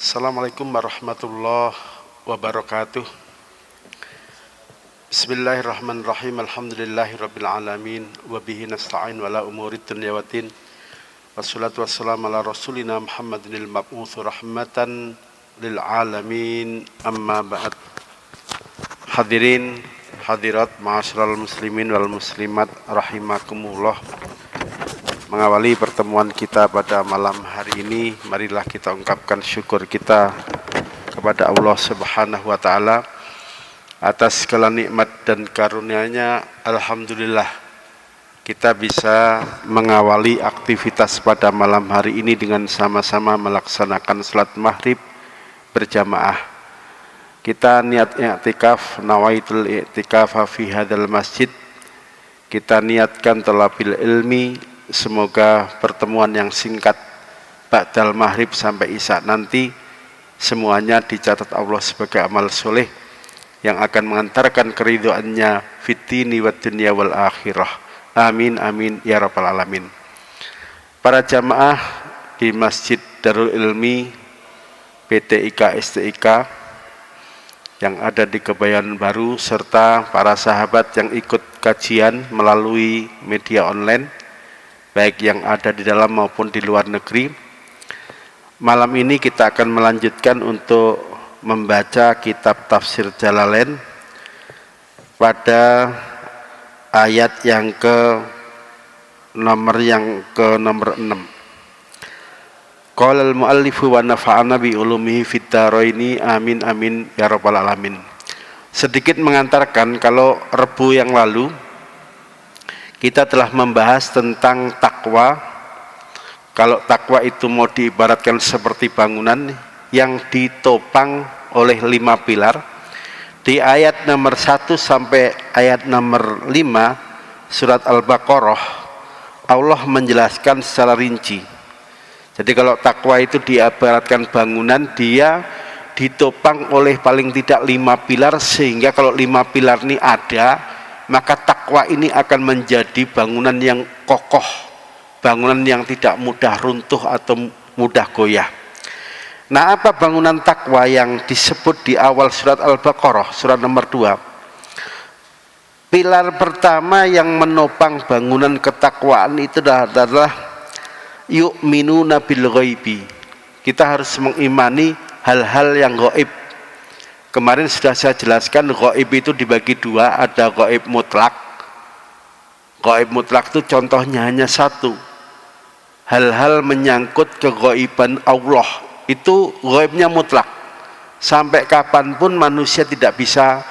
Assalamualaikum warahmatullahi wabarakatuh. Bismillahirrahmanirrahim. Alhamdulillahirabbil alamin wa bihi nasta'in wala umurid dunya waddin. Wassalatu wassalamu ala rasulina Muhammadinil mab'uts rahmatan lil alamin. Amma ba'd. Hadirin hadirat ma'asyiral muslimin wal muslimat rahimakumullah. Mengawali pertemuan kita pada malam hari ini, marilah kita ungkapkan syukur kita kepada Allah Subhanahu wa taala atas segala nikmat dan karunia-Nya. Alhamdulillah kita bisa mengawali aktivitas pada malam hari ini dengan sama-sama melaksanakan salat maghrib berjamaah. Kita niat i'tikaf, nawaitul i'tikaf fi hadzal masjid. Kita niatkan talabil ilmi. Semoga pertemuan yang singkat ba'dal maghrib sampai isya nanti semuanya dicatat Allah sebagai amal soleh yang akan mengantarkan keridhoannya fitini wa dunya wal akhirah. Amin amin ya rabbal alamin. Para jamaah di Masjid Darul Ilmi PTIK STIK yang ada di Kebayoran Baru serta para sahabat yang ikut kajian melalui media online baik yang ada di dalam maupun di luar negeri. Malam ini kita akan melanjutkan untuk membaca kitab tafsir Jalalain pada ayat yang ke nomor 6. Qala al-muallifu wa nafa'ana bi ulumihi fid dharaini amin amin ya rabbal alamin. Sedikit mengantarkan, kalau Rebu yang lalu kita telah membahas tentang takwa. Kalau takwa itu mau diibaratkan seperti bangunan yang ditopang oleh 5 pilar. Di ayat nomor 1 sampai ayat nomor 5 surat Al-Baqarah, Allah menjelaskan secara rinci. Jadi kalau takwa itu diibaratkan bangunan, dia ditopang oleh paling tidak 5 pilar, sehingga kalau 5 pilar ini ada, maka takwa ini akan menjadi bangunan yang kokoh, bangunan yang tidak mudah runtuh atau mudah goyah. Nah, apa bangunan takwa yang disebut di awal surat Al-Baqarah, surat nomor 2? Pilar pertama yang menopang bangunan ketakwaan itu adalah yu'minuna bil ghaibi. Kita harus mengimani hal-hal yang gaib. Kemarin sudah saya jelaskan, gaib itu dibagi 2, ada gaib mutlak. Gaib mutlak itu contohnya hanya 1. Hal-hal menyangkut kegaiban Allah, itu gaibnya mutlak. Sampai kapanpun manusia tidak bisa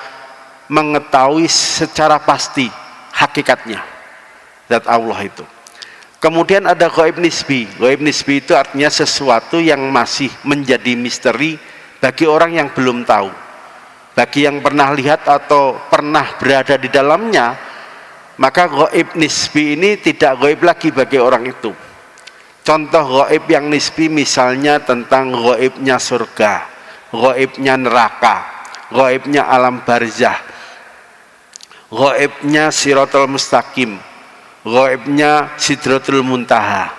mengetahui secara pasti hakikatnya zat Allah itu. Kemudian ada gaib nisbi. Gaib nisbi itu artinya sesuatu yang masih menjadi misteri bagi orang yang belum tahu. Bagi yang pernah lihat atau pernah berada di dalamnya, maka gaib nisbi ini tidak gaib lagi bagi orang itu. Contoh gaib yang nisbi misalnya tentang gaibnya surga, gaibnya neraka, gaibnya alam barzah, gaibnya siratal mustaqim, gaibnya sidratul muntaha.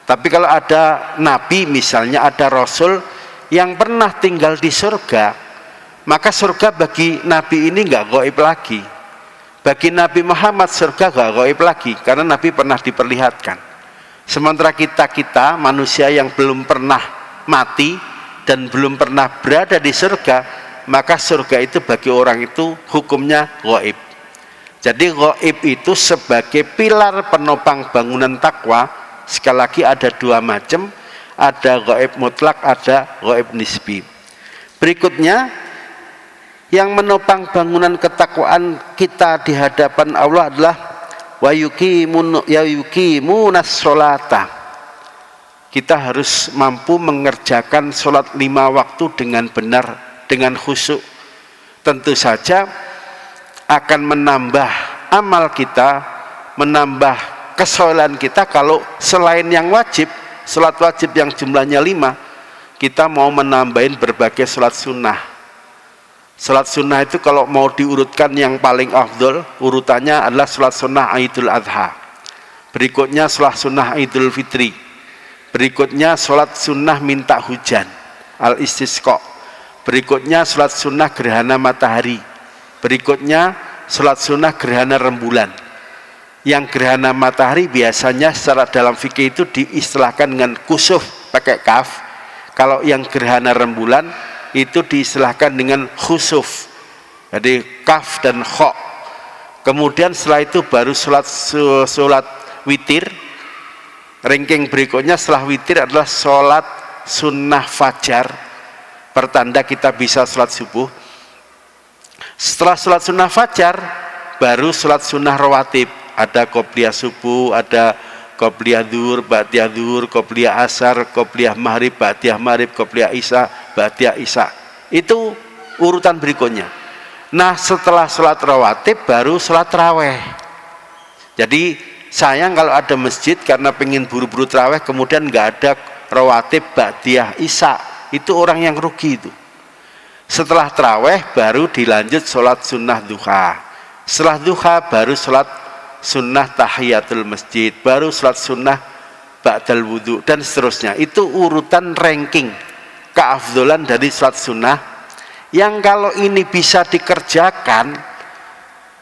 Tapi kalau ada nabi, misalnya ada rasul yang pernah tinggal di surga, maka surga bagi nabi ini enggak gaib lagi. Bagi Nabi Muhammad surga enggak gaib lagi, karena nabi pernah diperlihatkan. Sementara kita manusia yang belum pernah mati dan belum pernah berada di surga, maka surga itu bagi orang itu hukumnya gaib. Jadi gaib itu sebagai pilar penopang bangunan takwa. Sekali lagi ada 2 macam, ada gaib mutlak, ada gaib nisbi. Berikutnya, yang menopang bangunan ketakwaan kita di hadapan Allah adalah wa yuqimunas sholata. Kita harus mampu mengerjakan sholat 5 waktu dengan benar, dengan khusyuk. Tentu saja akan menambah amal kita, menambah kesolehan kita kalau selain yang wajib, sholat wajib yang jumlahnya 5, kita mau menambahin berbagai sholat sunnah. Salat sunnah itu kalau mau diurutkan yang paling afdol, urutannya adalah salat sunnah Idul Adha. Berikutnya salat sunnah Idul Fitri. Berikutnya salat sunnah minta hujan. al-istisqa. Berikutnya sholat sunnah gerhana matahari. Berikutnya sholat sunnah gerhana rembulan. Yang gerhana matahari biasanya secara dalam fikih itu diistilahkan dengan kusuf pakai kaf. Kalau yang gerhana rembulan itu diistilahkan dengan khusuf. Jadi kaf dan kha. Kemudian setelah itu baru sholat witir. Ranking berikutnya setelah witir adalah sholat sunnah fajar, pertanda kita bisa sholat subuh. Setelah sholat sunnah fajar baru sholat sunnah rawatib. Ada qobliyah subuh, ada qobliyah zuhur, ba'diyah zuhur, qobliyah asar, qobliyah maghrib, ba'diyah maghrib, qobliyah isya, ba'diyah isya. Itu urutan berikutnya. Nah setelah sholat rawatib baru sholat taraweh. Jadi sayang kalau ada masjid karena pengen buru-buru taraweh kemudian nggak ada rawatib ba'diyah isya, itu orang yang rugi itu. Setelah taraweh baru dilanjut sholat sunnah duha. Setelah duha baru sholat sunnah tahiyatul masjid, baru sholat sunnah ba'dal wudhu, dan seterusnya. Itu urutan ranking keafdolan dari sholat sunnah, yang kalau ini bisa dikerjakan,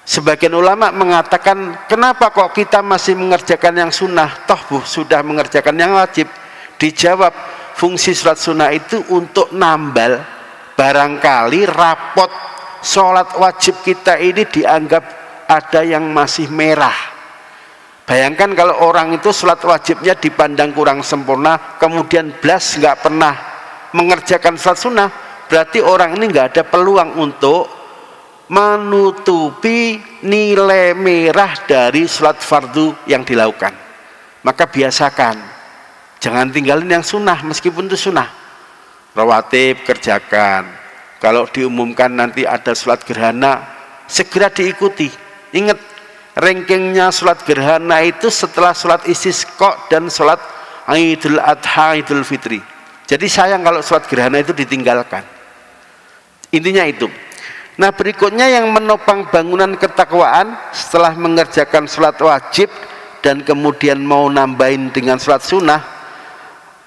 sebagian ulama mengatakan kenapa kok kita masih mengerjakan yang sunnah, toh sudah mengerjakan yang wajib. Dijawab, fungsi sholat sunnah itu untuk nambal, barangkali rapot sholat wajib kita ini dianggap ada yang masih merah. Bayangkan kalau orang itu sholat wajibnya dipandang kurang sempurna, kemudian blas nggak pernah mengerjakan sholat sunnah, berarti orang ini nggak ada peluang untuk menutupi nilai merah dari sholat fardu yang dilakukan. Maka biasakan, jangan tinggalin yang sunnah meskipun itu sunnah. Rawatib kerjakan. Kalau diumumkan nanti ada sholat gerhana, segera diikuti. Ingat, rankingnya sholat gerhana itu setelah sholat istisqa dan sholat Idul Adha, Idul Fitri. Jadi sayang kalau sholat gerhana itu ditinggalkan. Intinya itu. Nah berikutnya yang menopang bangunan ketakwaan setelah mengerjakan sholat wajib dan kemudian mau nambahin dengan sholat sunnah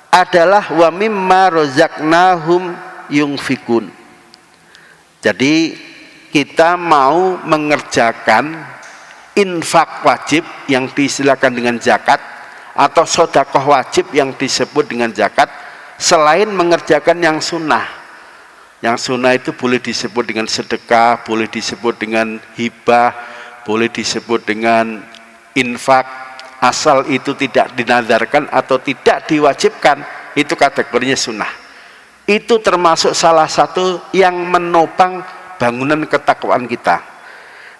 adalah wa mimma rozaqnahum yungfikun. Jadi kita mau mengerjakan infak wajib yang diistilahkan dengan zakat, atau sodakoh wajib yang disebut dengan zakat, selain mengerjakan yang sunnah. Yang sunnah itu boleh disebut dengan sedekah, boleh disebut dengan hibah, boleh disebut dengan infak, asal itu tidak dinadarkan atau tidak diwajibkan, itu kategorinya sunnah. Itu termasuk salah satu yang menopang bangunan ketakwaan kita.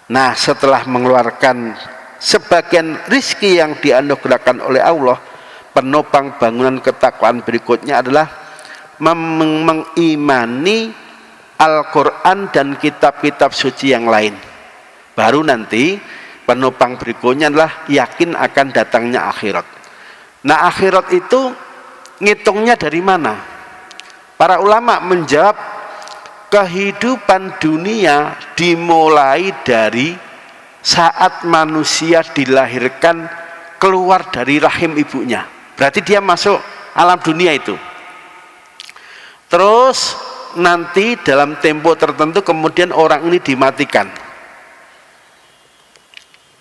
Nah setelah mengeluarkan sebagian rizki yang dianugerahkan oleh Allah, penopang bangunan ketakwaan berikutnya adalah mengimani Al-Quran dan kitab-kitab suci yang lain. Baru nanti penopang berikutnya adalah yakin akan datangnya akhirat. Nah akhirat itu ngitungnya dari mana? Para ulama menjawab, kehidupan dunia dimulai dari saat manusia dilahirkan keluar dari rahim ibunya. Berarti dia masuk alam dunia itu. Terus nanti dalam tempo tertentu kemudian orang ini dimatikan.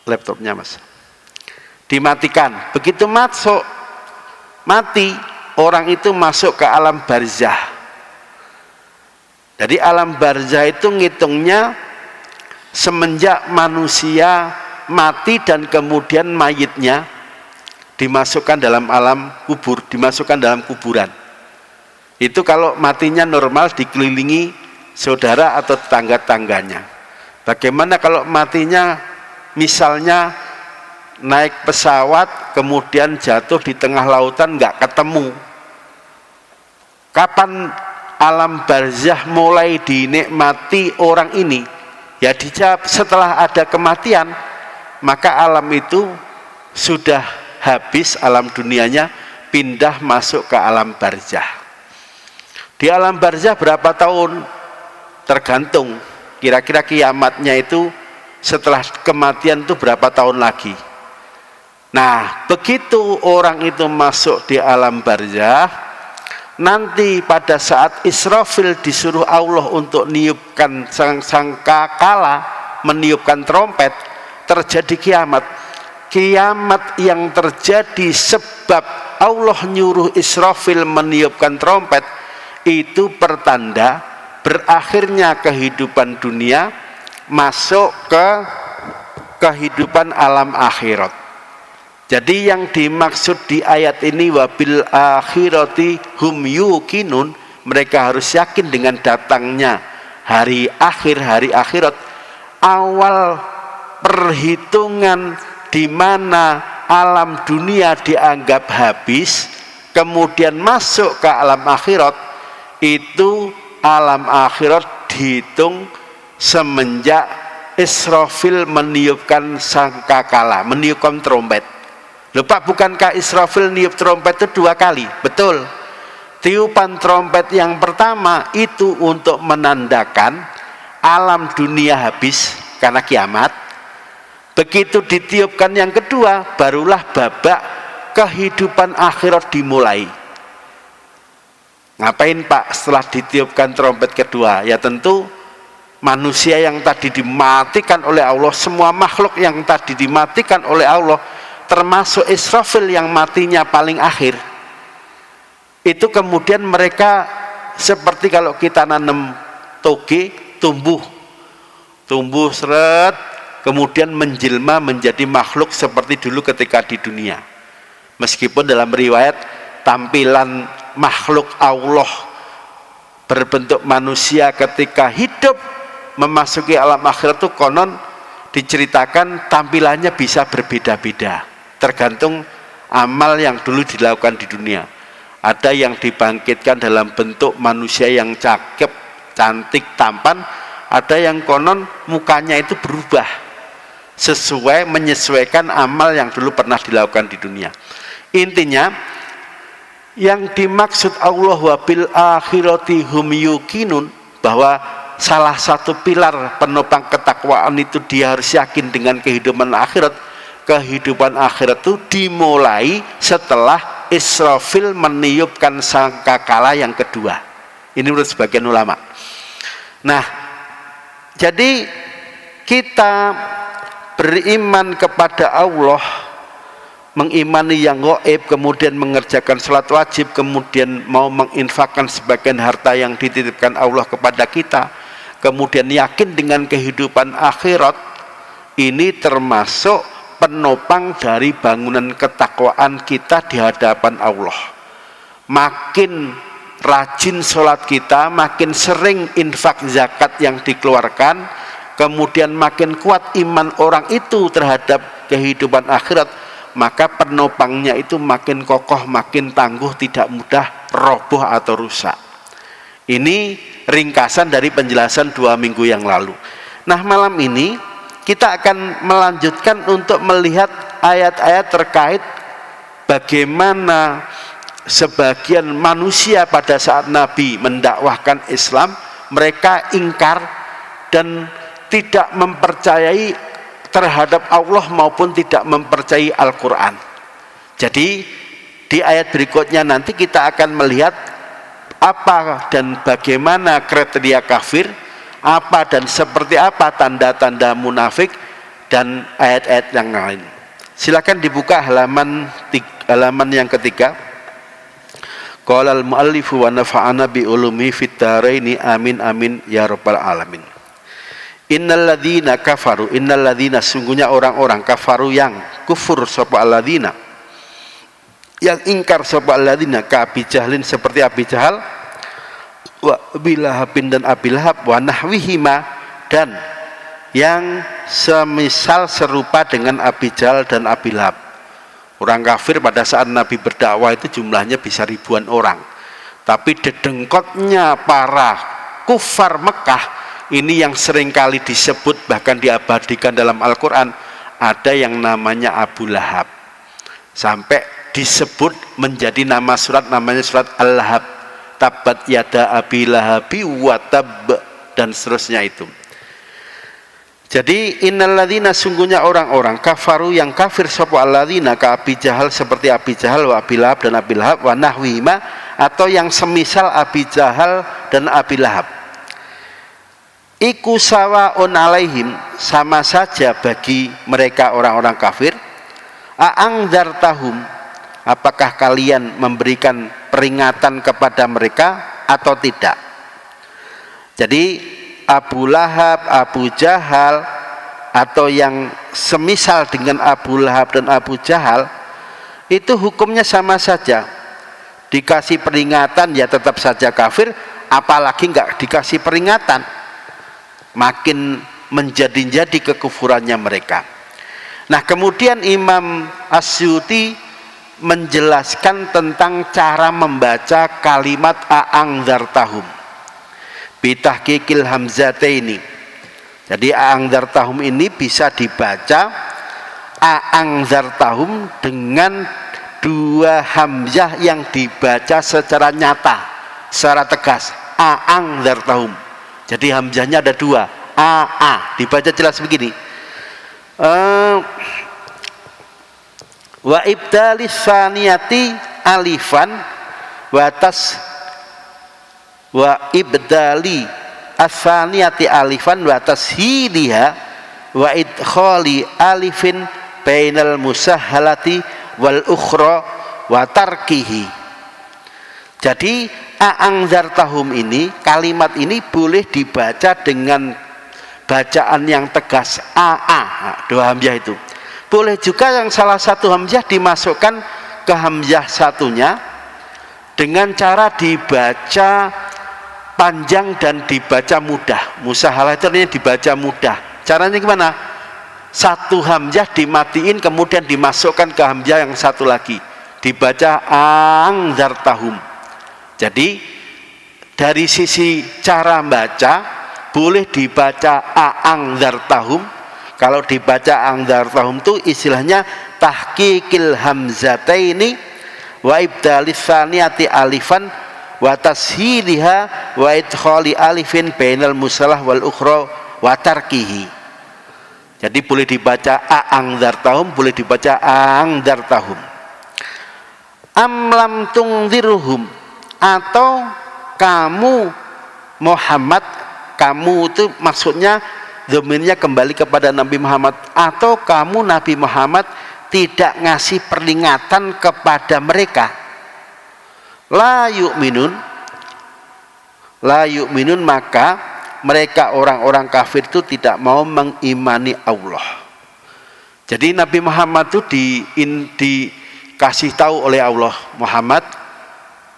Laptopnya mas. Dimatikan. Begitu mati, orang itu masuk ke alam barzah. Jadi alam barzah itu ngitungnya semenjak manusia mati dan kemudian mayitnya dimasukkan dalam alam kubur, dimasukkan dalam kuburan. Itu kalau matinya normal dikelilingi saudara atau tetangga-tangganya. Bagaimana kalau matinya misalnya naik pesawat kemudian jatuh di tengah lautan nggak ketemu? Kapan alam barzah mulai dinikmati orang ini? Ya dijawab setelah ada kematian, maka alam itu sudah habis alam dunianya, pindah masuk ke alam barzah. Di alam barzah berapa tahun? Tergantung, kira-kira kiamatnya itu setelah kematian itu berapa tahun lagi. Nah begitu orang itu masuk di alam barzah, nanti pada saat Israfil disuruh Allah untuk niupkan sangkakala, meniupkan trompet, terjadi kiamat. Kiamat yang terjadi sebab Allah nyuruh Israfil meniupkan trompet itu pertanda berakhirnya kehidupan dunia, masuk ke kehidupan alam akhirat. Jadi yang dimaksud di ayat ini wabil akhirati hum yuqinun, mereka harus yakin dengan datangnya hari akhir, hari akhirat. Awal perhitungan di mana alam dunia dianggap habis, kemudian masuk ke alam akhirat, itu alam akhirat dihitung semenjak Israfil meniupkan sangkakala, meniupkan trompet. Lupa, bukankah Israfil niup trompet itu 2 kali? Betul. Tiupan trompet yang pertama itu untuk menandakan alam dunia habis karena kiamat. Begitu ditiupkan yang kedua, barulah babak kehidupan akhirat dimulai. Ngapain Pak setelah ditiupkan trompet kedua? Ya tentu manusia yang tadi dimatikan oleh Allah, semua makhluk yang tadi dimatikan oleh Allah, termasuk Israfil yang matinya paling akhir, itu kemudian mereka seperti kalau kita nanam toge, tumbuh seret, kemudian menjelma menjadi makhluk seperti dulu ketika di dunia. Meskipun dalam riwayat tampilan makhluk Allah berbentuk manusia ketika hidup memasuki alam akhirat itu konon diceritakan tampilannya bisa berbeda-beda tergantung amal yang dulu dilakukan di dunia. Ada yang dibangkitkan dalam bentuk manusia yang cakep, cantik, tampan. Ada yang konon mukanya itu berubah sesuai, menyesuaikan amal yang dulu pernah dilakukan di dunia. Intinya yang dimaksud Allah wabil akhirati hum yuqinun, bahwa salah satu pilar penopang ketakwaan itu dia harus yakin dengan kehidupan akhirat. Kehidupan akhirat itu dimulai setelah Israfil meniupkan sangkakala yang kedua. Ini menurut sebagian ulama. Nah, jadi kita beriman kepada Allah, mengimani yang gaib, kemudian mengerjakan salat wajib, kemudian mau menginfakkan sebagian harta yang dititipkan Allah kepada kita, kemudian yakin dengan kehidupan akhirat, ini termasuk penopang dari bangunan ketakwaan kita di hadapan Allah. Makin rajin sholat kita, makin sering infak zakat yang dikeluarkan, kemudian makin kuat iman orang itu terhadap kehidupan akhirat, maka penopangnya itu makin kokoh, makin tangguh, tidak mudah roboh atau rusak. Ini ringkasan dari penjelasan 2 minggu yang lalu. Nah, malam ini kita akan melanjutkan untuk melihat ayat-ayat terkait bagaimana sebagian manusia pada saat Nabi mendakwahkan Islam, mereka ingkar dan tidak mempercayai terhadap Allah maupun tidak mempercayai Al-Quran. Jadi di ayat berikutnya nanti kita akan melihat apa dan bagaimana kriteria kafir, apa dan seperti apa tanda-tanda munafik, dan ayat-ayat yang lain. Silakan dibuka halaman yang ketiga. Qala al-muallifu wa nafa'ana bi ulumi fid dharaini amin amin ya rabbal alamin. Innal ladzina kafaru, innal ladzina, sungguhnya orang-orang kafaru yang kufur sapa alladzina, yang ingkar sapa alladzina ka Abi Jahlin, seperti Abi Jahal, wa Abilahabin dan Abilahab, wa nahwihima, dan yang semisal serupa dengan Abi Jahal dan Abilahab. Orang kafir pada saat Nabi berdakwah itu jumlahnya bisa ribuan orang, tapi dedengkotnya para kufar Mekah ini yang seringkali disebut bahkan diabadikan dalam Al-Quran, ada yang namanya Abu Lahab, sampai disebut menjadi nama surat, namanya surat Al-Lahab, tabat yada abi lahabi wa tab, dan seterusnya itu. Jadi innalladzina, sungguhnya orang-orang kafaru yang kafir sapa alladzina ka Abi Jahal, seperti Abi Jahal, wa Abi Lahab dan Abi Lahab, wa nahwihima, atau yang semisal Abi Jahal dan Abi Lahab. Iku sawaun alaihim, sama saja bagi mereka orang-orang kafir. A'angdzartahum, apakah kalian memberikan peringatan kepada mereka atau tidak? Jadi Abu Lahab, Abu Jahal, atau yang semisal dengan Abu Lahab dan Abu Jahal, itu hukumnya sama saja. Dikasih peringatan ya tetap saja kafir, apalagi nggak dikasih peringatan, makin menjadi-jadi kekufurannya mereka. Nah, kemudian Imam Asyuti menjelaskan tentang cara membaca kalimat a'angdzartahum bitahqiqil hamzataini. Jadi a'angdzartahum ini bisa dibaca a'angdzartahum dengan dua hamzah yang dibaca secara nyata, secara tegas, a'angdzartahum. Jadi hamzahnya ada dua, dibaca jelas begini. Wa ibdalis saniyati alifan wa ibdali as-saniyati alifan wa tashiliha wa idkhali alifin bainal musahhalati wal ukhra wa tarkihi. Jadi a'angdzartahum ini, kalimat ini boleh dibaca dengan bacaan yang tegas, dua hamzah itu. Boleh juga yang salah satu hamzah dimasukkan ke hamzah satunya dengan cara dibaca panjang dan dibaca mudah. Musahhalah itu artinya dibaca mudah. Caranya gimana? Satu hamzah dimatiin kemudian dimasukkan ke hamzah yang satu lagi, dibaca a'angdzartahum. Jadi dari sisi cara baca boleh dibaca a'angdzartahum. Kalau dibaca a'angdzartahum itu istilahnya tahqiqil hamzataini wa ibdalis saniyati alifan wa tashiliha wa idkhali alifin bainal musallah wal ukhra wa tarkihi. Jadi boleh dibaca a'angdzartahum, boleh dibaca a'angdzartahum. Am lam tungdziruhum, atau kamu Muhammad, kamu itu maksudnya dhamirnya kembali kepada Nabi Muhammad, atau kamu Nabi Muhammad tidak ngasih peringatan kepada mereka. La yu'minun, maka mereka orang-orang kafir itu tidak mau mengimani Allah. Jadi Nabi Muhammad itu dikasih tahu oleh Allah, Muhammad,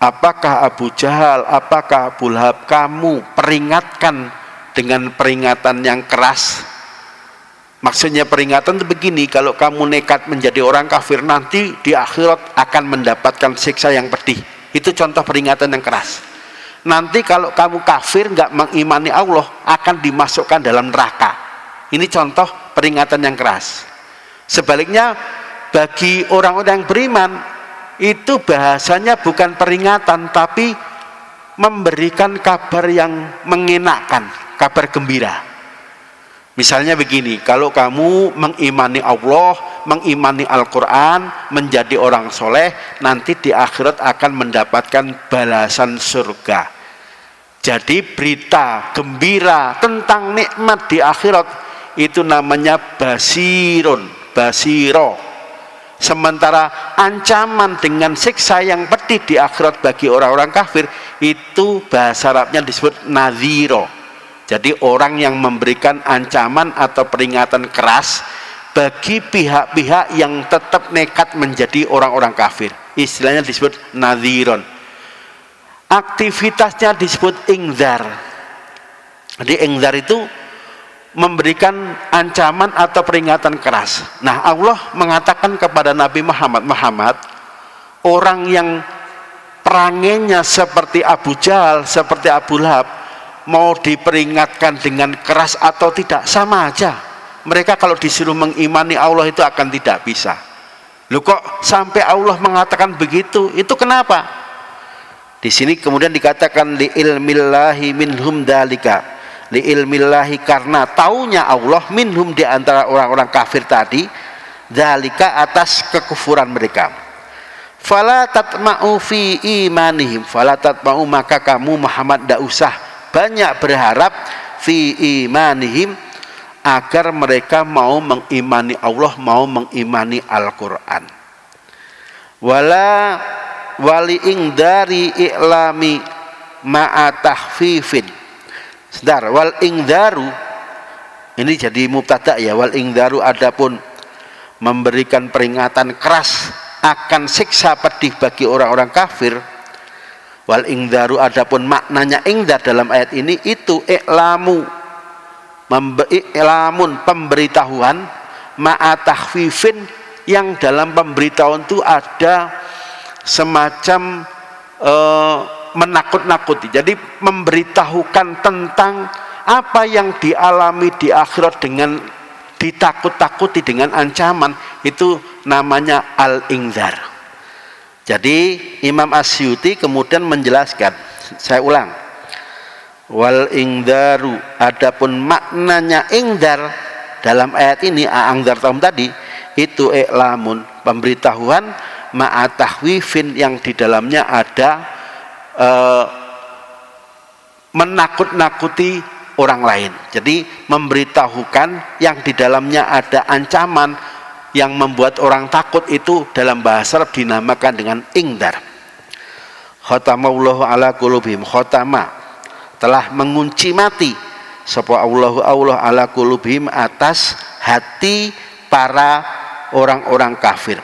apakah Abu Jahal, apakah Abu Lahab kamu peringatkan dengan peringatan yang keras? Maksudnya peringatan itu begini, kalau kamu nekat menjadi orang kafir nanti di akhirat akan mendapatkan siksa yang pedih. Itu contoh peringatan yang keras. Nanti kalau kamu kafir nggak mengimani Allah akan dimasukkan dalam neraka. Ini contoh peringatan yang keras. Sebaliknya bagi orang-orang yang beriman itu bahasanya bukan peringatan tapi memberikan kabar yang mengenakan, kabar gembira. Misalnya begini, kalau kamu mengimani Allah, mengimani Al-Quran, menjadi orang soleh, nanti di akhirat akan mendapatkan balasan surga. Jadi berita gembira tentang nikmat di akhirat itu namanya basiro. Sementara ancaman dengan siksa yang pedih di akhirat bagi orang-orang kafir itu bahasa Arabnya disebut nadhiro. Jadi orang yang memberikan ancaman atau peringatan keras bagi pihak-pihak yang tetap nekat menjadi orang-orang kafir. Istilahnya disebut nadhiron. Aktivitasnya disebut ingzar. Jadi ingzar itu memberikan ancaman atau peringatan keras. Nah, Allah mengatakan kepada Nabi Muhammad, orang yang perangainya seperti Abu Jahal, seperti Abu Lahab, mau diperingatkan dengan keras atau tidak sama aja. Mereka kalau disuruh mengimani Allah itu akan tidak bisa. Loh, kok sampai Allah mengatakan begitu? Itu kenapa? Di sini kemudian dikatakan li ilmillahi minhum dalika. Li ilmillahi, karena taunya Allah minhum, di antara orang-orang kafir tadi, dalika, atas kekufuran mereka. Fala tatma'u fi imanihim, fala tatma'u, maka kamu Muhammad tidak usah banyak berharap fi imanihim, agar mereka mau mengimani Allah, mau mengimani Al-Quran. Wala wali ingdari i'lami ma'a tahfifin. Sedar, wal ingdaru ini jadi mubtada ya. Wal ingdaru adapun memberikan peringatan keras akan siksa pedih bagi orang-orang kafir. Wal ingdaru adapun maknanya ingdar dalam ayat ini itu i'lamu, i'lamun, pemberitahuan, ma'a tahfifin, yang dalam pemberitahuan itu ada semacam menakut-nakuti. Jadi memberitahukan tentang apa yang dialami di akhirat dengan ditakut-takuti dengan ancaman, itu namanya al-ingdar. Jadi Imam Asyuti kemudian menjelaskan, saya ulang, wal ingdaru adapun maknanya ingdar dalam ayat ini, angdar tahun tadi itu i'lamun, pemberitahuan, ma'a tahwifin, yang di dalamnya ada menakut-nakuti orang lain. Jadi memberitahukan yang di dalamnya ada ancaman yang membuat orang takut, itu dalam bahasa Arab dinamakan dengan ingdar. Khatamallahu ala qulubihim, khatama telah mengunci mati sapa Allahu Allah ala qulubihim, atas hati para orang-orang kafir.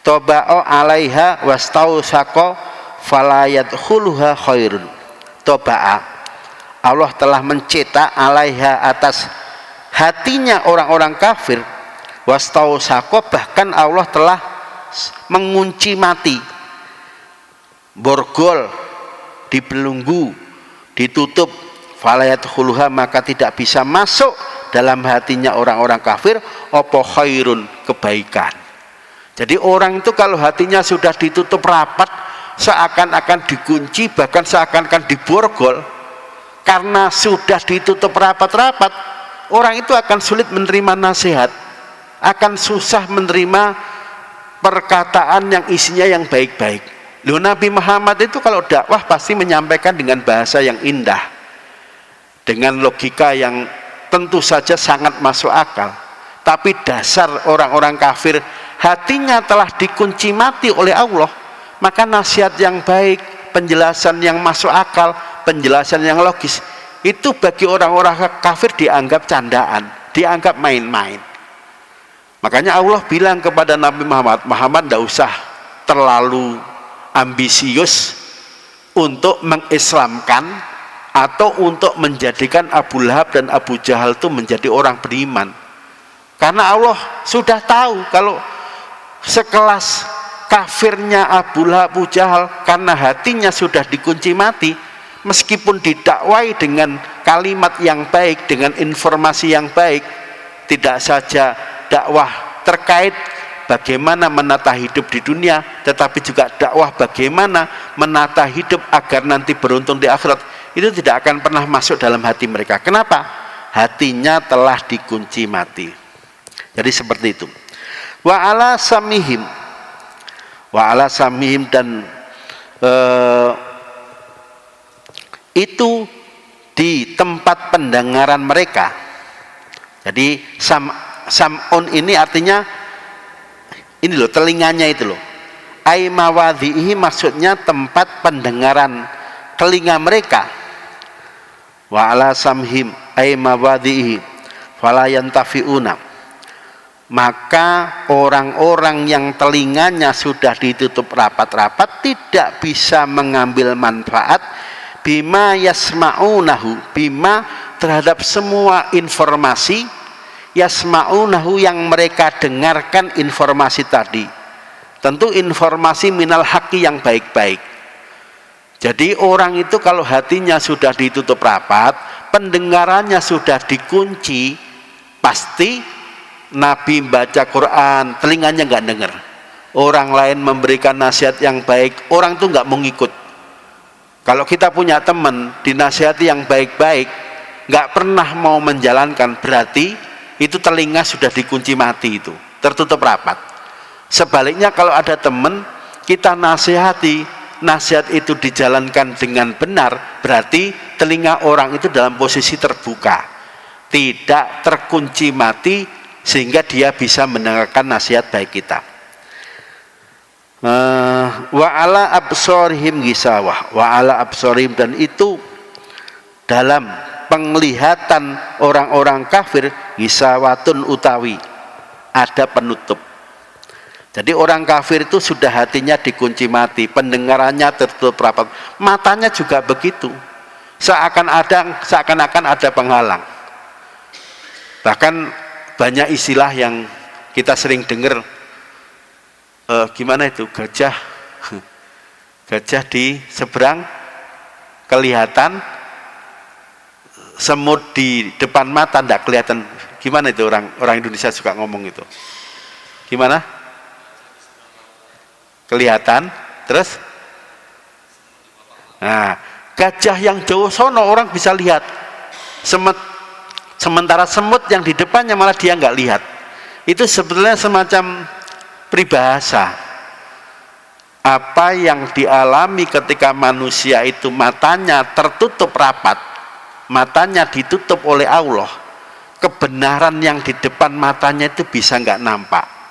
Toba'o alaiha wastausaqa falayat khuluha khairun. Toba'a, Allah telah mencetak alaiha, atas hatinya orang-orang kafir, wastausaqa, bahkan Allah telah mengunci mati, borgol, dibelenggu, ditutup, falayat khuluha, maka tidak bisa masuk dalam hatinya orang-orang kafir apa khairun, kebaikan. Jadi orang itu kalau hatinya sudah ditutup rapat, seakan-akan dikunci, bahkan seakan-akan diborgol, karena sudah ditutup rapat-rapat, orang itu akan sulit menerima nasihat, akan susah menerima perkataan yang isinya yang baik-baik. Loh, Nabi Muhammad itu kalau dakwah pasti menyampaikan dengan bahasa yang indah, dengan logika yang tentu saja sangat masuk akal. Tapi dasar orang-orang kafir, hatinya telah dikunci mati oleh Allah, maka nasihat yang baik, penjelasan yang masuk akal, penjelasan yang logis, itu bagi orang-orang kafir dianggap candaan, dianggap main-main. Makanya Allah bilang kepada Nabi Muhammad, Muhammad tidak usah terlalu ambisius untuk mengislamkan atau untuk menjadikan Abu Lahab dan Abu Jahal itu menjadi orang beriman. Karena Allah sudah tahu kalau sekelas kafirnya Abu Lahab, Abu Jahal, karena hatinya sudah dikunci mati, meskipun didakwai dengan kalimat yang baik, dengan informasi yang baik, tidak saja dakwah terkait bagaimana menata hidup di dunia, tetapi juga dakwah bagaimana menata hidup agar nanti beruntung di akhirat, itu tidak akan pernah masuk dalam hati mereka. Kenapa? Hatinya telah dikunci mati. Jadi seperti itu. Wa ala samihim, dan itu di tempat pendengaran mereka. Jadi sam'un ini artinya ini loh, telinganya itu loh. Ai mawadhihi, maksudnya tempat pendengaran telinga mereka. Wa ala samhim ai mawadhihi fala yantafiuna, maka orang-orang yang telinganya sudah ditutup rapat-rapat tidak bisa mengambil manfaat bima yasma'unahu, bima terhadap semua informasi, yasma'unahu yang mereka dengarkan informasi tadi, tentu informasi minal haqqi yang baik-baik. Jadi orang itu kalau hatinya sudah ditutup rapat, pendengarannya sudah dikunci, pasti Nabi baca Quran, telinganya nggak dengar. Orang lain memberikan nasihat yang baik, orang itu nggak mau ngikut. Kalau kita punya teman dinasihati yang baik-baik, nggak pernah mau menjalankan, berarti itu telinga sudah dikunci mati, itu tertutup rapat. Sebaliknya kalau ada teman kita nasihati, nasihat itu dijalankan dengan benar, berarti telinga orang itu dalam posisi terbuka, tidak terkunci mati, sehingga dia bisa mendengarkan nasihat baik kita. Wa ala absorihim gisawah, wa ala absorihim, dan itu dalam penglihatan orang-orang kafir gisawatun utawi ada penutup. Jadi orang kafir itu sudah hatinya dikunci mati, pendengarannya tertutup rapat, matanya juga begitu, seakan-akan ada penghalang. Bahkan banyak istilah yang kita sering dengar, gimana itu, gajah di seberang kelihatan, semut di depan mata tidak kelihatan. Gimana itu, orang Indonesia suka ngomong itu, gimana? Kelihatan terus, nah gajah yang jauh sono orang bisa lihat, sementara semut yang di depannya malah dia nggak lihat. Itu sebetulnya semacam peribahasa. Apa yang dialami ketika manusia itu matanya tertutup rapat, matanya ditutup oleh Allah, kebenaran yang di depan matanya itu bisa nggak nampak.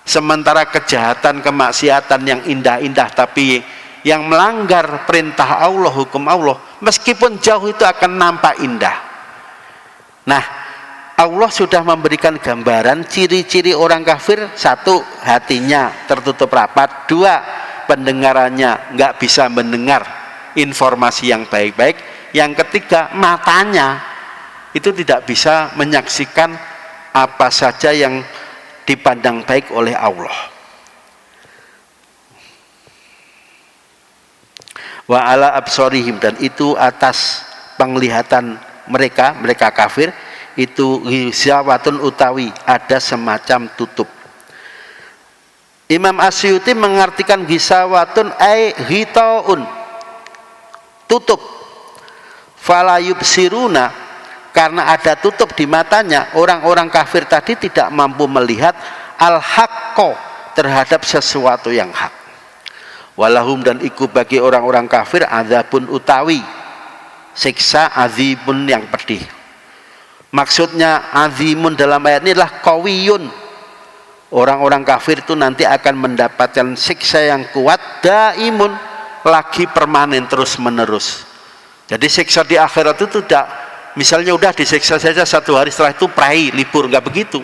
Sementara kejahatan, kemaksiatan yang indah-indah tapi yang melanggar perintah Allah, hukum Allah, meskipun jauh itu akan nampak indah. Nah, Allah sudah memberikan gambaran ciri-ciri orang kafir. Satu, hatinya tertutup rapat. Dua, pendengarannya nggak bisa mendengar informasi yang baik-baik. Yang ketiga, matanya itu tidak bisa menyaksikan apa saja yang dipandang baik oleh Allah. Wa ala absorihim, dan itu atas penglihatan mereka kafir itu ghishawatun utawi ada semacam tutup. Imam Asyuti mengartikan ghishawatun ai ghitaun, tutup. Fala yubsiruna, karena ada tutup di matanya, orang-orang kafir tadi tidak mampu melihat al-haqqo, terhadap sesuatu yang hak. Walahum, dan iku bagi orang-orang kafir adzabun utawi siksa azibun yang pedih. Maksudnya azimun dalam ayat ini adalah qawiyun. Orang-orang kafir itu nanti akan mendapatkan siksa yang kuat, daimun, lagi permanen, terus menerus. Jadi siksa di akhirat itu tidak misalnya udah disiksa saja satu hari, setelah itu prai libur, nggak begitu.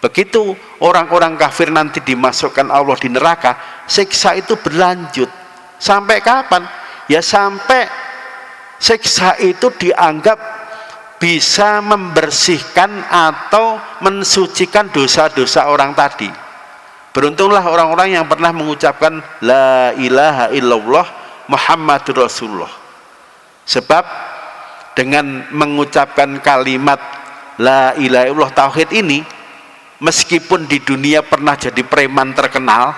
Begitu orang-orang kafir nanti dimasukkan Allah di neraka, siksa itu berlanjut sampai kapan? Ya sampai siksa itu dianggap bisa membersihkan atau mensucikan dosa-dosa orang tadi. Beruntunglah orang-orang yang pernah mengucapkan la ilaha illallah Muhammadur Rasulullah. Sebab dengan mengucapkan kalimat la ilaha illallah tauhid ini, meskipun di dunia pernah jadi preman terkenal,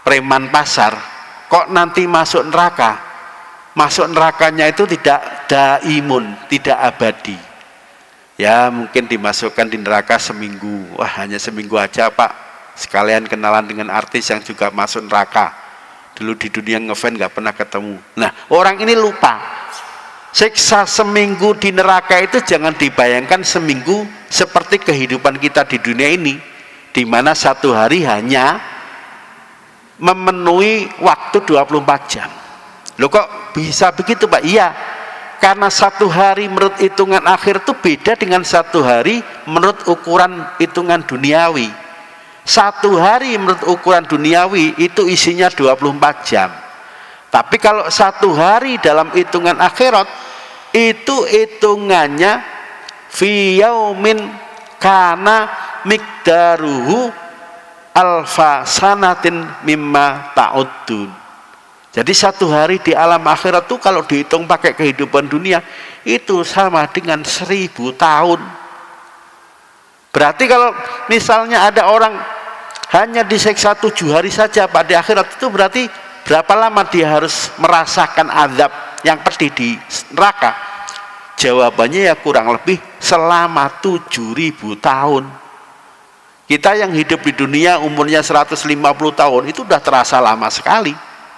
preman pasar, kok nanti masuk nerakanya itu tidak daimun, tidak abadi. Ya mungkin dimasukkan di neraka seminggu, wah hanya seminggu aja Pak, sekalian kenalan dengan artis yang juga masuk neraka, dulu di dunia ngefans nggak pernah ketemu. Nah orang ini lupa, siksa seminggu di neraka itu jangan dibayangkan seminggu seperti kehidupan kita di dunia ini, di mana satu hari hanya memenuhi waktu 24 jam. Loh kok bisa begitu Pak? Iya, karena satu hari menurut hitungan akhir itu beda dengan satu hari menurut ukuran hitungan duniawi. Satu hari menurut ukuran duniawi itu isinya 24 jam. Tapi kalau satu hari dalam hitungan akhirat itu hitungannya fi yaumin kana miqdaruhu alfa sanatin mimma ta'uddun. Jadi satu hari di alam akhirat itu kalau dihitung pakai kehidupan dunia itu sama dengan 1000 tahun. Berarti kalau misalnya ada orang hanya disiksa 7 hari saja pada akhirat, itu berarti berapa lama dia harus merasakan azab yang pedih di neraka? Jawabannya ya kurang lebih selama 7000 tahun. Kita yang hidup di dunia umurnya 150 tahun itu udah terasa lama sekali.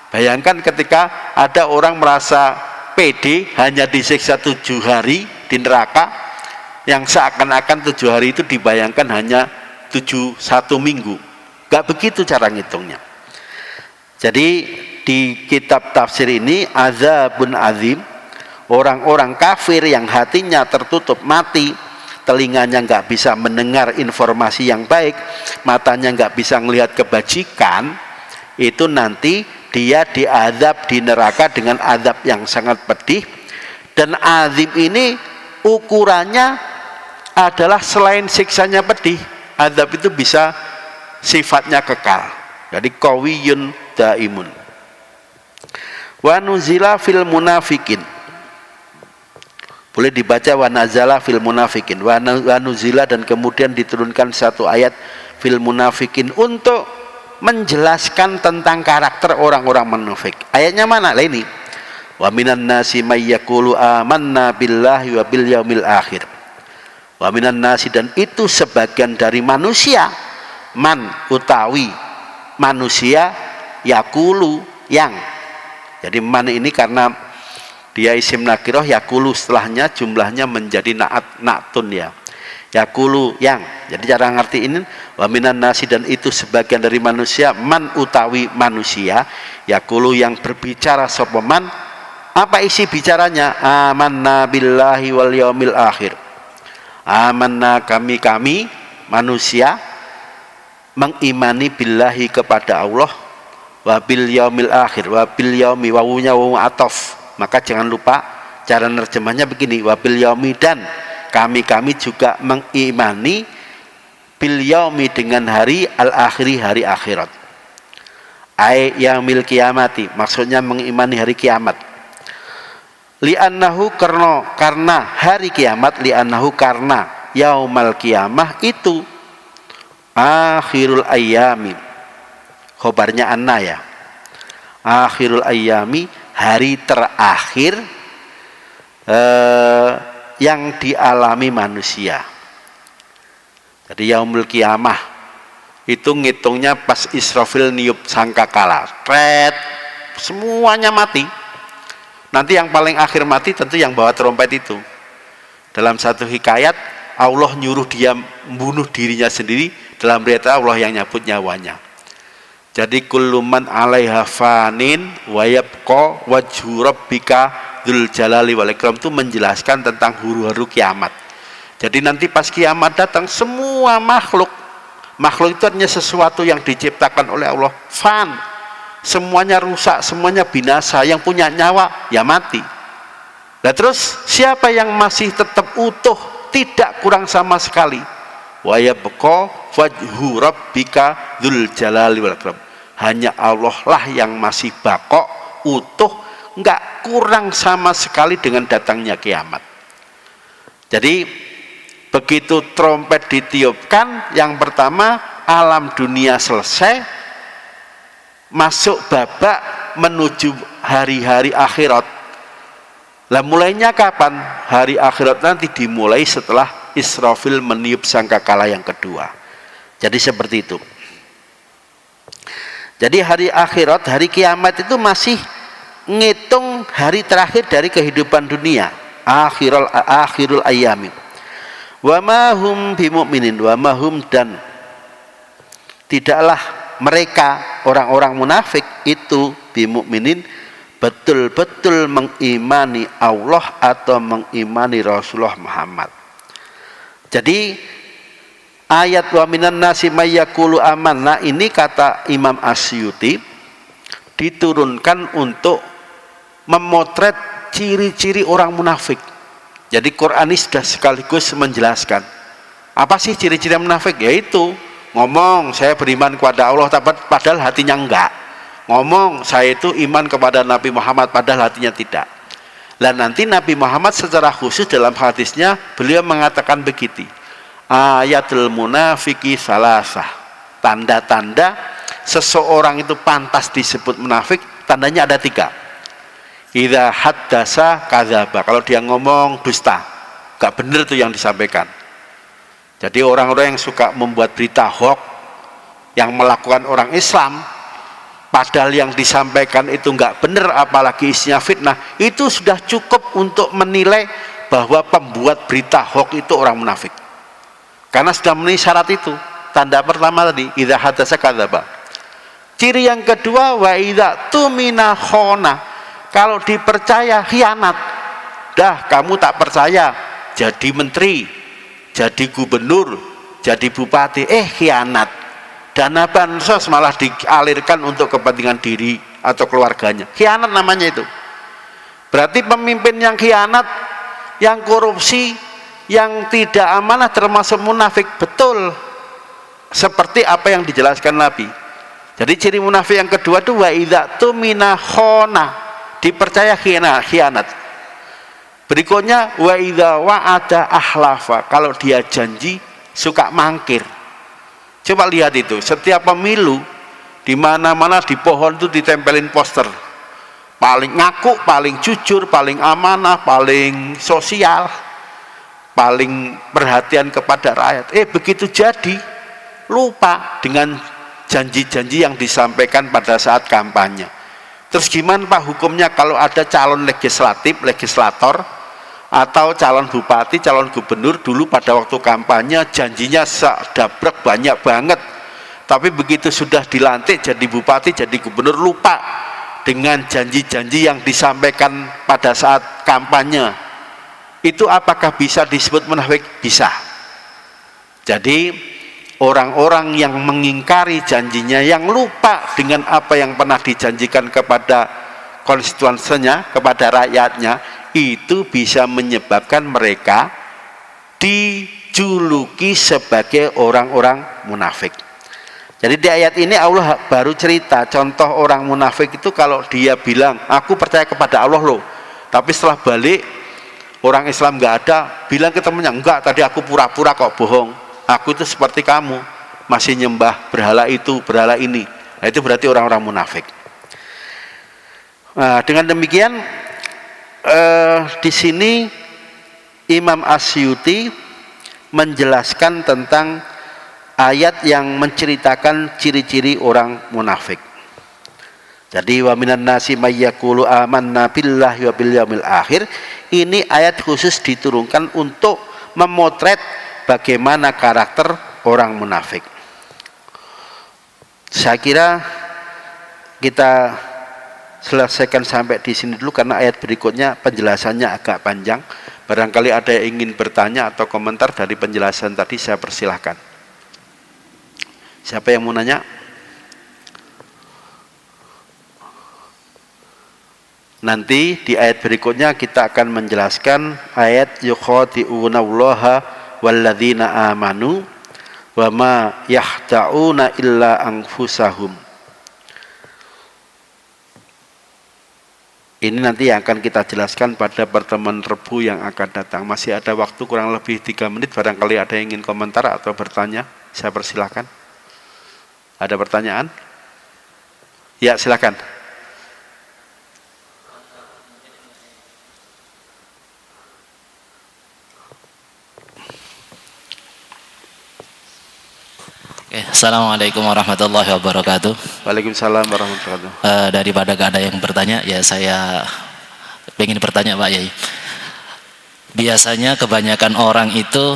Bayangkan ketika ada orang merasa pede hanya disiksa 7 hari di neraka, yang seakan-akan 7 hari itu dibayangkan hanya 1 minggu. Gak begitu cara ngitungnya. Jadi di kitab tafsir ini azabun azim, orang-orang kafir yang hatinya tertutup mati, telinganya nggak bisa mendengar informasi yang baik, matanya nggak bisa melihat kebajikan, itu nanti dia diazab di neraka dengan azab yang sangat pedih. Dan azab ini ukurannya adalah selain siksanya pedih, azab itu bisa sifatnya kekal. Jadi qawiyun daimun. Wa nuzila fil munafikin, boleh dibaca wa nazala fil munafikin, wa nuzila, dan kemudian diturunkan satu ayat fil munafikin untuk menjelaskan tentang karakter orang-orang munafik. Ayatnya mana? Lah ini. Wa minan nasi may yaqulu amanna billahi wa bil yaumil akhir. Wa minan nasi, dan itu sebagian dari manusia, man utawi manusia, yaqulu yang. Jadi man ini karena dia isim nakirah, yakulu setelahnya jumlahnya menjadi na'tun ya. Yakulu yang. Jadi cara ngerti ini, wa minan nasi, dan itu sebagian dari manusia, man utawi manusia, yakulu yang berbicara sapa man. Apa isi bicaranya? Amanna billahi wal yaumil akhir. Amanna, kami manusia mengimani billahi kepada Allah, wa bil yaumil akhir, wa bil yaumi, wawunya wawu ataf. Maka jangan lupa cara nerjemahnya begini, wabil yaumi, dan kami juga mengimani bil yaumi, dengan hari al-akhiri, hari akhirat. Ai yaumil kiamati, maksudnya mengimani hari kiamat. Li'annahu, karena hari kiamat, li'annahu, karena yaumal kiamah itu akhirul ayyami, khobarnya anna ya, akhirul ayyami, hari terakhir yang dialami manusia. Jadi yaumul kiamah itu ngitungnya pas Israfil niup sangkakala, semuanya mati. Nanti yang paling akhir mati tentu yang bawa trompet itu. Dalam satu hikayat Allah nyuruh dia membunuh dirinya sendiri, dalam riwayat Allah yang nyabut nyawanya. Jadi kulluman 'alaiha fanin wa yabqa wajhu rabbika dzul jalali wal ikram, itu menjelaskan tentang huru-hara kiamat. Jadi nanti pas kiamat datang, semua makhluk itu hanya sesuatu yang diciptakan oleh Allah, fan, semuanya rusak, semuanya binasa, yang punya nyawa ya mati. Nah terus siapa yang masih tetap utuh, tidak kurang sama sekali? Wa yabqa wajhu rabbika dzul jalali wal ikram, hanya Allah lah yang masih bakok, utuh, enggak kurang sama sekali dengan datangnya kiamat. Jadi begitu trompet ditiupkan, yang pertama alam dunia selesai, masuk babak menuju hari-hari akhirat. Lah mulainya kapan? Hari akhirat nanti dimulai setelah Israfil meniup sangkakala yang kedua. Jadi seperti itu. Jadi hari akhirat, hari kiamat itu masih ngitung hari terakhir dari kehidupan dunia, akhirul ayyami. Wa ma hum bimu'minin, wa ma hum, dan tidaklah mereka orang-orang munafik itu bimu'minin, betul-betul mengimani Allah atau mengimani Rasulullah Muhammad. Jadi ayat wa minan nasi may yaqulu amanna ini, kata Imam Asyuti, diturunkan untuk memotret ciri-ciri orang munafik. Jadi Quranis sudah sekaligus menjelaskan apa sih ciri-ciri munafik, yaitu ngomong saya beriman kepada Allah padahal hatinya enggak, ngomong saya itu iman kepada Nabi Muhammad padahal hatinya tidak. Dan nanti Nabi Muhammad secara khusus dalam hadisnya beliau mengatakan begitu, ayatul munafiki salasah, tanda-tanda seseorang itu pantas disebut munafik, tandanya ada 3. Idza haddasa kadzaba, kalau dia ngomong dusta, gak bener tuh yang disampaikan. Jadi orang-orang yang suka membuat berita hoax yang melakukan orang Islam, padahal yang disampaikan itu nggak benar, apalagi isinya fitnah, itu sudah cukup untuk menilai bahwa pembuat berita hoax itu orang munafik. Karena sudah memenuhi syarat itu. Tanda pertama tadi, idza hadasa kadzaba. Ciri yang kedua, wa idza tumina khona. Kalau dipercaya khianat. Dah, kamu tak percaya, jadi menteri, jadi gubernur, jadi bupati, khianat. Dana bansos malah dialirkan untuk kepentingan diri atau keluarganya. Khianat namanya itu. Berarti pemimpin yang khianat, yang korupsi, yang tidak amanah termasuk munafik. Betul. Seperti apa yang dijelaskan Nabi. Jadi ciri munafik yang kedua itu wa idza tumina khona, dipercaya khianat. Berikutnya wa idza wa'ada ahlafa, kalau dia janji suka mangkir. Coba lihat itu, setiap pemilu di mana-mana di pohon itu ditempelin poster. Paling ngaku, paling jujur, paling amanah, paling sosial, paling perhatian kepada rakyat. Begitu jadi lupa dengan janji-janji yang disampaikan pada saat kampanye. Terus gimana Pak hukumnya kalau ada calon legislator atau calon bupati, calon gubernur dulu pada waktu kampanye janjinya sedabrek banyak banget, tapi begitu sudah dilantik jadi bupati, jadi gubernur lupa dengan janji-janji yang disampaikan pada saat kampanye. Itu apakah bisa disebut munafik? Bisa. Jadi orang-orang yang mengingkari janjinya, yang lupa dengan apa yang pernah dijanjikan kepada konstituensinya, kepada rakyatnya, itu bisa menyebabkan mereka dijuluki sebagai orang-orang munafik. Jadi di ayat ini Allah baru cerita contoh orang munafik itu kalau dia bilang aku percaya kepada Allah loh, tapi setelah balik orang Islam nggak ada, bilang ke temennya enggak, tadi aku pura-pura kok bohong, aku itu seperti kamu masih nyembah berhala itu, berhala ini. Nah, itu berarti orang-orang munafik. Nah, dengan demikian di sini Imam Asyuti menjelaskan tentang ayat yang menceritakan ciri-ciri orang munafik. Jadi wa minan nasi may yaqulu amanna billahi wa bil yaumil akhir, ini ayat khusus diturunkan untuk memotret bagaimana karakter orang munafik. Saya kira kita selesaikan sampai di sini dulu karena ayat berikutnya penjelasannya agak panjang. Barangkali ada yang ingin bertanya atau komentar dari penjelasan tadi, saya persilahkan. Siapa yang mau nanya? Nanti di ayat berikutnya kita akan menjelaskan ayat yukhadi'una Allaha walladzina amanu wa ma yahta'una illa anfusahum. Ini nanti yang akan kita jelaskan pada pertemuan Rebu yang akan datang. Masih ada waktu kurang lebih 3 menit, barangkali ada yang ingin komentar atau bertanya, saya persilahkan. Ada pertanyaan? Ya, silakan. Assalamualaikum warahmatullahi wabarakatuh. Waalaikumsalam warahmatullahi wabarakatuh. Daripada gak ada yang bertanya, ya saya ingin bertanya Pak Yai. Biasanya kebanyakan orang itu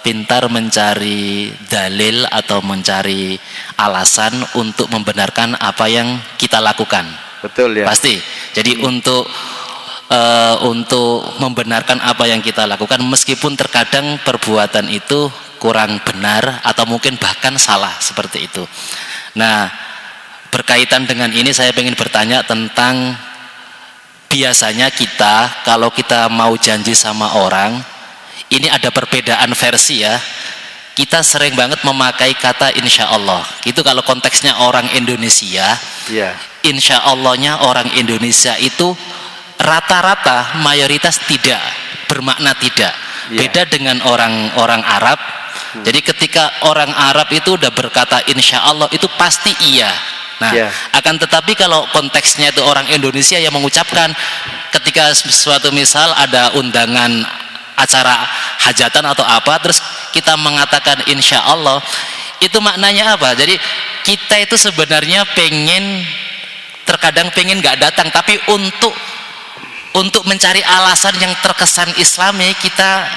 pintar mencari dalil atau mencari alasan untuk membenarkan apa yang kita lakukan. Betul ya. Pasti. Jadi untuk membenarkan apa yang kita lakukan, meskipun terkadang perbuatan itu kurang benar atau mungkin bahkan salah seperti itu. Nah, berkaitan dengan ini saya ingin bertanya tentang biasanya kita kalau kita mau janji sama orang, ini ada perbedaan versi ya. Kita sering banget memakai kata insya Allah. Itu kalau konteksnya orang Indonesia, insya Allahnya orang Indonesia itu rata-rata mayoritas tidak bermakna tidak. Beda dengan orang Arab. Jadi ketika orang Arab itu udah berkata insya Allah itu pasti iya. Nah, akan tetapi kalau konteksnya itu orang Indonesia yang mengucapkan ketika suatu misal ada undangan acara hajatan atau apa, terus kita mengatakan insya Allah, itu maknanya apa? Jadi kita itu sebenarnya terkadang pengen nggak datang, tapi untuk mencari alasan yang terkesan Islami, kita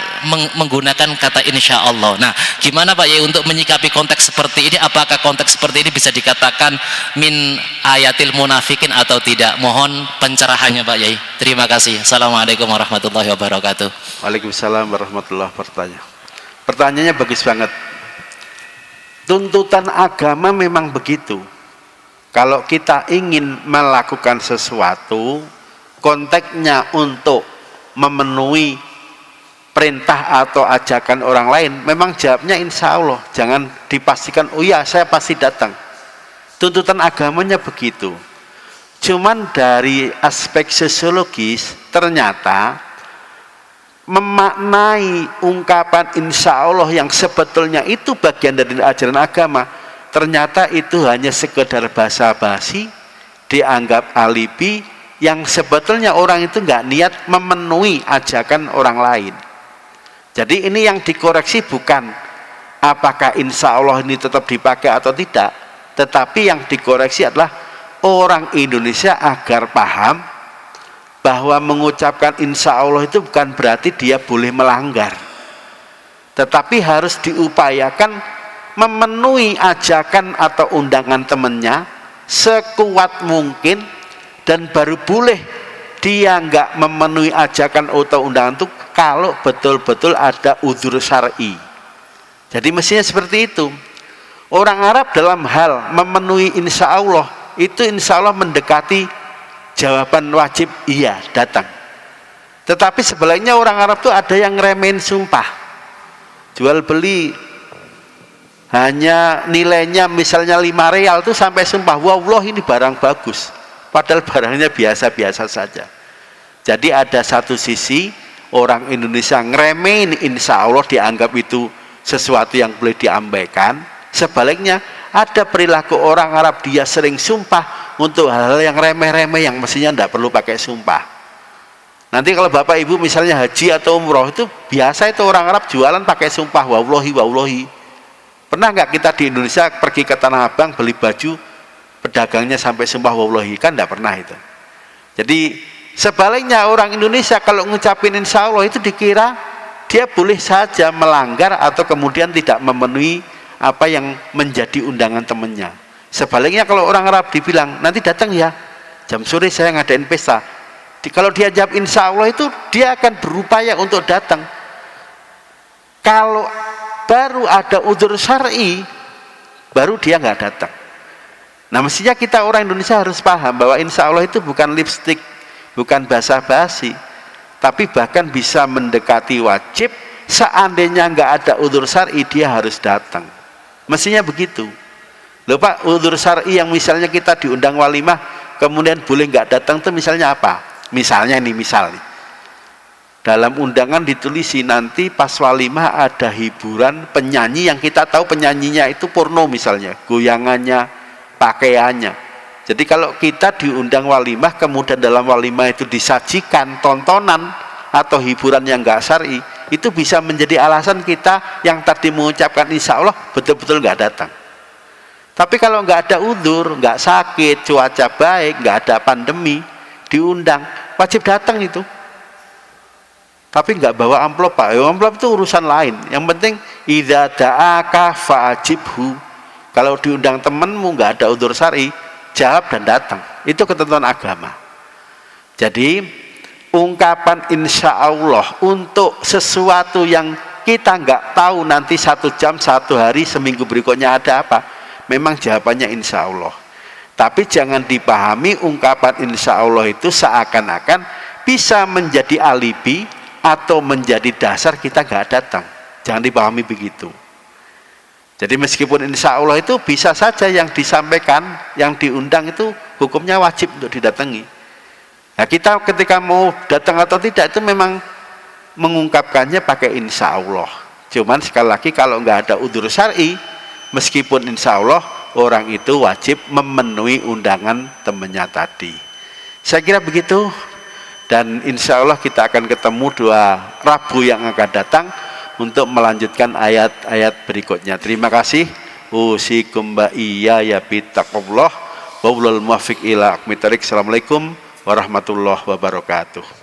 menggunakan kata insya Allah. Nah, gimana Pak Yai untuk menyikapi konteks seperti ini? Apakah konteks seperti ini bisa dikatakan min ayatil munafikin atau tidak? Mohon pencerahannya Pak Yai. Terima kasih. Assalamualaikum warahmatullahi wabarakatuh. Waalaikumsalam warahmatullahi wabarakatuh. Pertanyaannya bagus banget. Tuntutan agama memang begitu. Kalau kita ingin melakukan sesuatu, konteksnya untuk memenuhi perintah atau ajakan orang lain, memang jawabnya insya Allah. Jangan dipastikan, oh ya saya pasti datang. Tuntutan agamanya begitu. Cuman dari aspek sosiologis, ternyata memaknai ungkapan insya Allah yang sebetulnya itu bagian dari ajaran agama, ternyata itu hanya sekedar basa-basi, dianggap alibi, yang sebetulnya orang itu nggak niat memenuhi ajakan orang lain. Jadi ini yang dikoreksi bukan apakah insya Allah ini tetap dipakai atau tidak, tetapi yang dikoreksi adalah orang Indonesia agar paham bahwa mengucapkan insya Allah itu bukan berarti dia boleh melanggar, tetapi harus diupayakan memenuhi ajakan atau undangan temannya sekuat mungkin, dan baru boleh dia nggak memenuhi ajakan atau undangan itu kalau betul-betul ada udzur syar'i. Jadi mestinya seperti itu. Orang Arab dalam hal memenuhi insya Allah itu insya Allah mendekati jawaban wajib, iya datang. Tetapi sebaliknya orang Arab itu ada yang ngeremehin sumpah, jual beli hanya nilainya misalnya 5 real itu sampai sumpah, wallah ini barang bagus, padahal barangnya biasa-biasa saja. Jadi ada satu sisi orang Indonesia ngeremehin insya Allah, dianggap itu sesuatu yang boleh diabaikan. Sebaliknya ada perilaku orang Arab, dia sering sumpah untuk hal-hal yang remeh-remeh yang mestinya tidak perlu pakai sumpah. Nanti kalau Bapak Ibu misalnya haji atau umroh, itu biasa itu orang Arab jualan pakai sumpah, wallahi wallahi. Pernah nggak kita di Indonesia pergi ke Tanah Abang beli baju, pedagangnya sampai sumpah wallahi? Kan tidak pernah itu. Jadi sebaliknya orang Indonesia kalau ngucapin insya Allah itu dikira dia boleh saja melanggar atau kemudian tidak memenuhi apa yang menjadi undangan temannya. Sebaliknya kalau orang Arab dibilang nanti datang ya jam sore saya ngadain pesta, kalau dia jawab insya Allah itu dia akan berupaya untuk datang. Kalau baru ada udzur syar'i baru dia nggak datang. Nah mestinya kita orang Indonesia harus paham bahwa insya Allah itu bukan lipstick, bukan basa-basi, tapi bahkan bisa mendekati wajib. Seandainya nggak ada udzur syar'i dia harus datang. Mestinya begitu. Loh Pak, udzur syar'i yang misalnya kita diundang walimah kemudian boleh nggak datang itu misalnya apa? Misalnya ini dalam undangan ditulisi nanti pas walimah ada hiburan penyanyi yang kita tahu penyanyinya itu porno misalnya, goyangannya, pakaiannya. Jadi kalau kita diundang walimah kemudian dalam walimah itu disajikan tontonan atau hiburan yang nggak syar'i, itu bisa menjadi alasan kita yang tadi mengucapkan insya Allah betul-betul nggak datang. Tapi kalau nggak ada udzur, nggak sakit, cuaca baik, nggak ada pandemi, diundang, wajib datang itu. Tapi nggak bawa amplop Pak, amplop itu urusan lain. Yang penting idza da'aka fa'ajibhu. Kalau diundang temanmu nggak ada udzur syar'i, jawab dan datang. Itu ketentuan agama. Jadi ungkapan insya Allah untuk sesuatu yang kita nggak tahu nanti 1 jam, 1 hari, seminggu berikutnya ada apa, memang jawabannya insya Allah. Tapi jangan dipahami ungkapan insya Allah itu seakan-akan bisa menjadi alibi atau menjadi dasar kita nggak datang. Jangan dipahami begitu. Jadi meskipun insya Allah itu bisa saja yang disampaikan, yang diundang itu hukumnya wajib untuk didatangi. Nah kita ketika mau datang atau tidak itu memang mengungkapkannya pakai insya Allah. Cuman sekali lagi kalau nggak ada udzur syar'i, meskipun insya Allah orang itu wajib memenuhi undangan temannya tadi. Saya kira begitu. dan insya Allah kita akan ketemu 2 Rabu yang akan datang untuk melanjutkan ayat-ayat berikutnya. Terima kasih. Usikum ba'iya ya bitaqullah wa ulul muwaffiq ila aqmitarik. Assalamualaikum warahmatullahi wabarakatuh.